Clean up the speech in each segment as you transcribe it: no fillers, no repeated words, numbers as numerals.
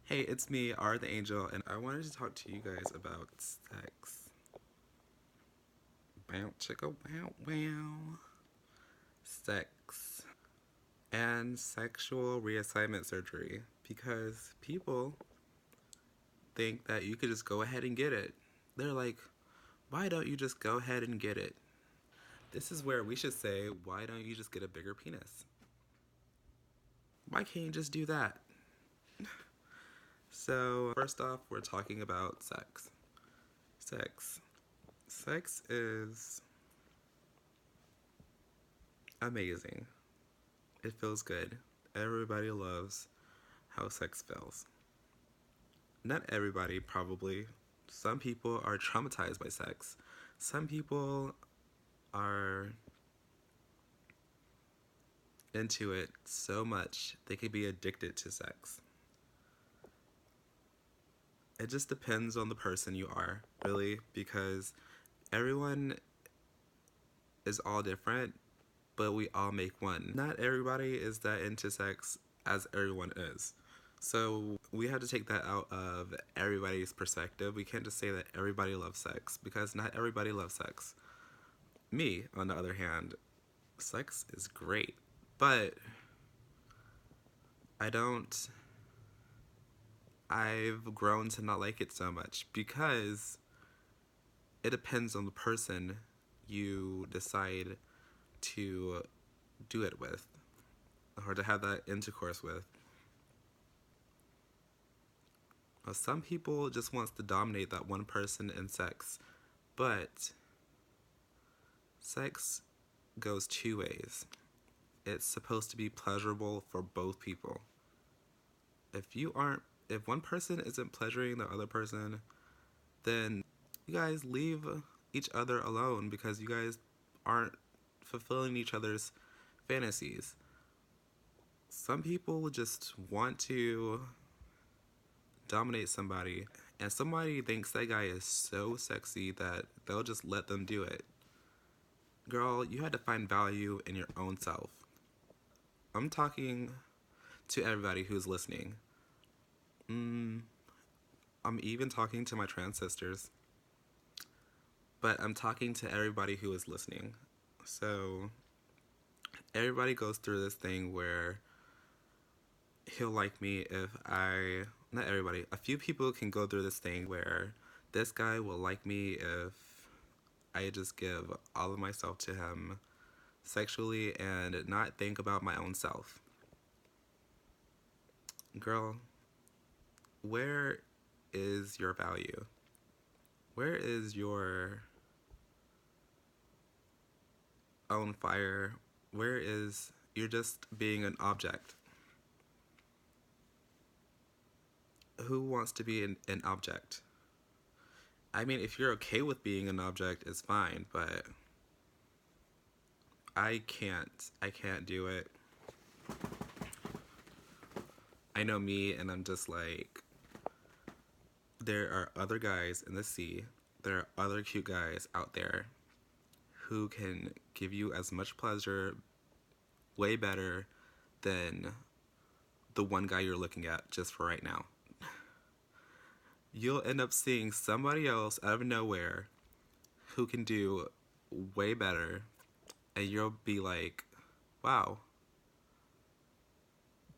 Hey, it's me, R the Angel, and I wanted to talk to you guys about sex. Bow chicka wow wow. Sex. And sexual reassignment surgery. Because people think that you could just go ahead and get it. They're like, why don't you just go ahead and get it? This is where we should say, why don't you just get a bigger penis? Why can't you just do that? So, first off, we're talking about sex. Sex. Sex is amazing. It feels good. Everybody loves how sex feels. Not everybody, probably. Some people are traumatized by sex. Some people are into it so much they could be addicted to sex. It just depends on the person you are, really, because everyone is all different, but we all make one. Not everybody is that into sex as everyone is. So we have to take that out of everybody's perspective. We can't just say that everybody loves sex because not everybody loves sex. Me, on the other hand, sex is great, but I don't. I've grown to not like it so much because it depends on the person you decide to do it with or to have that intercourse with. Some people just wants to dominate that one person in sex, but sex goes two ways. It's supposed to be pleasurable for both people. If one person isn't pleasuring the other person, then you guys leave each other alone because you guys aren't fulfilling each other's fantasies. Some people just want to dominate somebody, and somebody thinks that guy is so sexy that they'll just let them do it. Girl, you had to find value in your own self. I'm talking to everybody who's listening. I'm even talking to my trans sisters, but I'm talking to everybody who is listening. So, everybody goes through this thing where he'll like me if I. Not everybody. A few people can go through this thing where this guy will like me if I just give all of myself to him sexually and not think about my own self. Girl, where is your value? Where is your own fire? Where is you're just being an object? Who wants to be an object? I mean, if you're okay with being an object, it's fine, but I can't. I can't do it. I know me, and I'm just like, there are other guys in the sea. There are other cute guys out there who can give you as much pleasure, way better than the one guy you're looking at just for right now. You'll end up seeing somebody else out of nowhere who can do way better, and you'll be like, wow,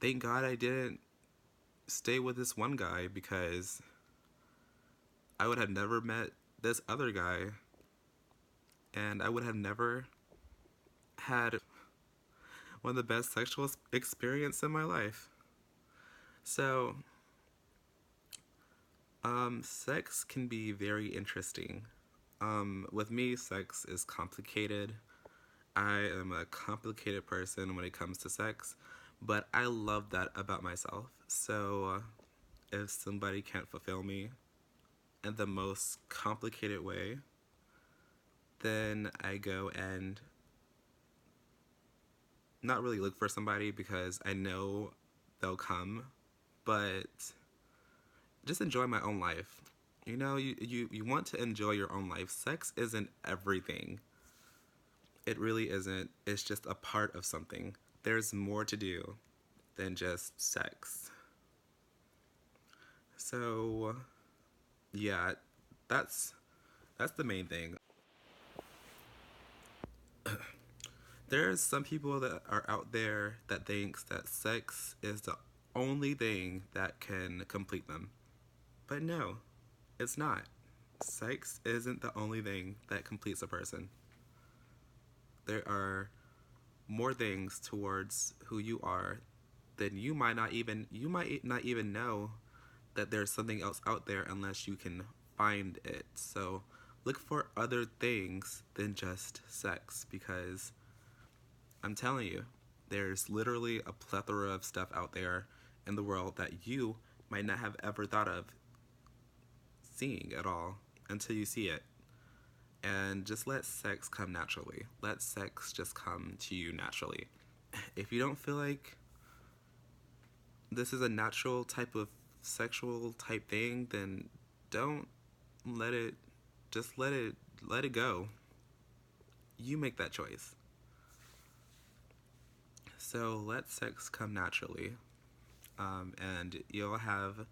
thank God I didn't stay with this one guy because I would have never met this other guy, and I would have never had one of the best sexual experience in my life. So, sex can be very interesting. With me, sex is complicated. I am a complicated person when it comes to sex, but I love that about myself. So, if somebody can't fulfill me in the most complicated way, then I go and not really look for somebody because I know they'll come, but just enjoy my own life. You know, you want to enjoy your own life. Sex isn't everything. It really isn't. It's just a part of something. There's more to do than just sex. So, yeah, that's that's the main thing. There's some people that are out there that thinks that sex is the only thing that can complete them. But no, it's not. Sex isn't the only thing that completes a person. There are more things towards who you are than you might not even know that there's something else out there unless you can find it. So look for other things than just sex, because I'm telling you, there's literally a plethora of stuff out there in the world that you might not have ever thought of seeing at all until you see it. And just let sex come naturally. Let sex just come to you naturally. If you don't feel like this is a natural type of sexual type thing, then don't let it, just let it go. You make that choice. So let sex come naturally. And you'll have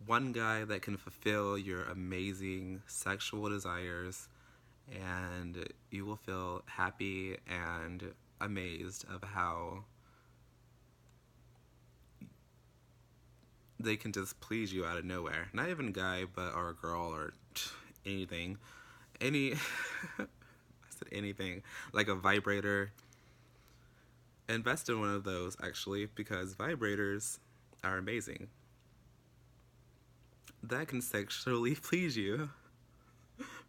one guy that can fulfill your amazing sexual desires, and you will feel happy and amazed of how they can just please you out of nowhere. Not even a guy, but or a girl or anything. Any I said anything. Like a vibrator. Invest in one of those, actually, because vibrators are amazing. That can sexually please you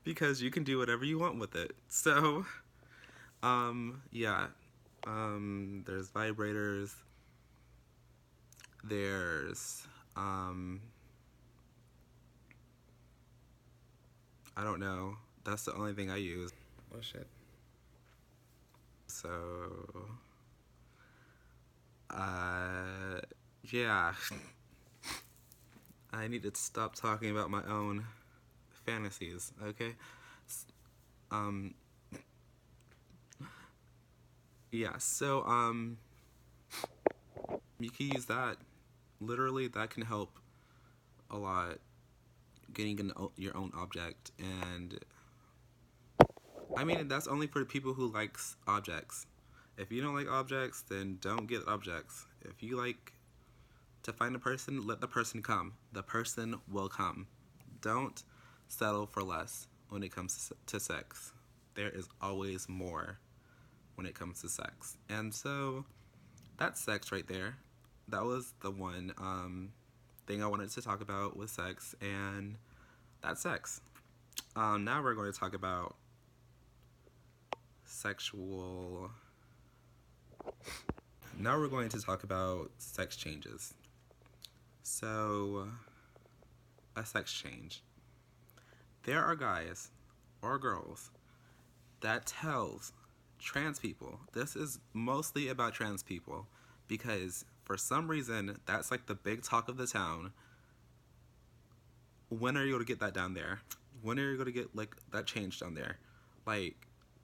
because you can do whatever you want with it. So, yeah. There's vibrators. There's, I don't know. That's the only thing I use. Oh shit. So, uh, yeah. I need to stop talking about my own fantasies, okay? Um, yeah, so, you can use that. Literally, that can help a lot getting your own object. And I mean, that's only for people who likes objects. If you don't like objects, then don't get objects. If you like to find a person, let the person come. The person will come. Don't settle for less when it comes to sex. There is always more when it comes to sex. And so that's sex right there. That was the one thing I wanted to talk about with sex, and that's sex. Now we're going to talk about sexual. Now we're going to talk about sex changes. So, a sex change. There are guys or girls that tells trans people. This is mostly about trans people because for some reason that's like the big talk of the town. When are you going to get that down there? When are you going to get like that change down there? Like,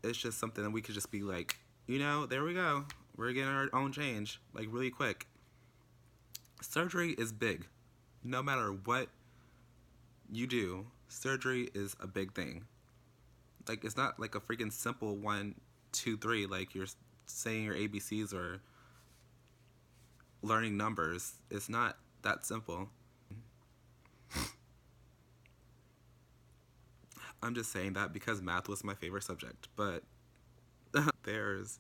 it's just something that we could just be like, there we go. We're getting our own change like really quick. Surgery is big. No matter what you do, surgery is a big thing. Like, it's not like a freaking simple 1, 2, 3. Like you're saying your ABCs or learning numbers. It's not that simple. I'm just saying that because math was my favorite subject. But there's,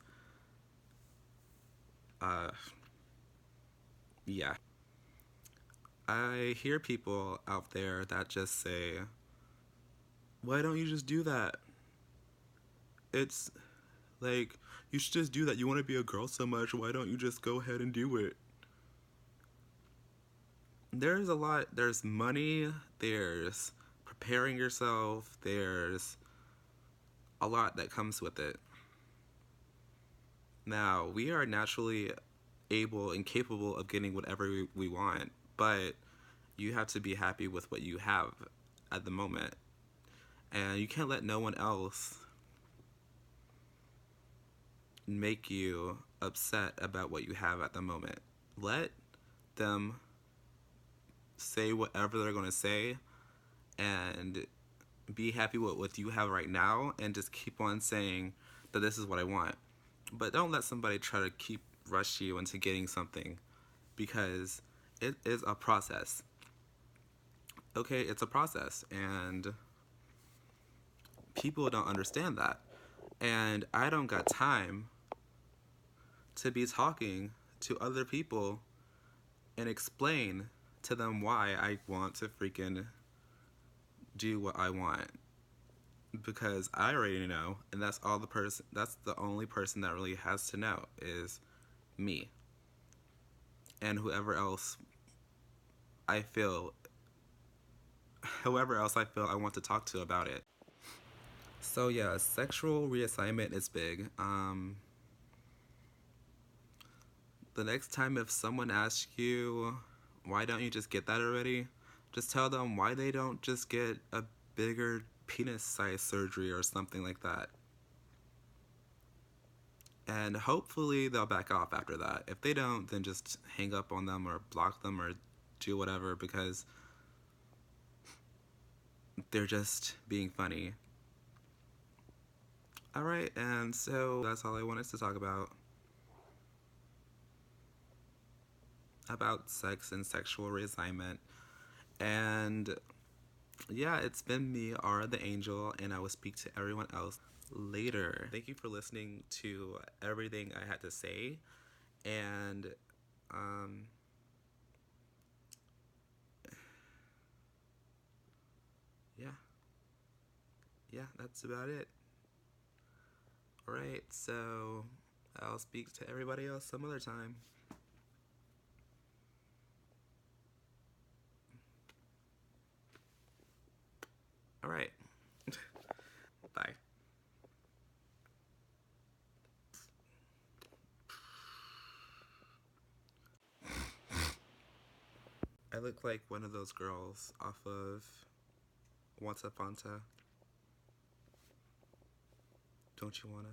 yeah. I hear people out there that just say, why don't you just do that? It's like, you should just do that. You want to be a girl so much. Why don't you just go ahead and do it? There's a lot. There's money. There's preparing yourself. There's a lot that comes with it. Now, we are naturally able and capable of getting whatever we want, but you have to be happy with what you have at the moment. And you can't let no one else make you upset about what you have at the moment. Let them say whatever they're going to say and be happy with what you have right now and just keep on saying that this is what I want. But don't let somebody try to keep rush you into getting something, because it is a process. Okay, it's a process, and people don't understand that. And I don't got time to be talking to other people and explain to them why I want to freaking do what I want, because I already know, and that's the only person that really has to know is me. And I feel whoever else I feel I want to talk to about it. So yeah, sexual reassignment is big. The next time if someone asks you, why don't you just get that already? Just tell them why they don't just get a bigger penis size surgery or something like that. And hopefully they'll back off after that. If they don't, then just hang up on them or block them or do whatever, because they're just being funny. Alright, and so that's all I wanted to talk about sex and sexual reassignment. And yeah, it's been me, Ara the Angel, and I will speak to everyone else later. Thank you for listening to everything I had to say. And yeah, that's about it. Alright, so I'll speak to everybody else some other time. Alright. Bye. I look like one of those girls off of Once Upon a. Don't you wanna?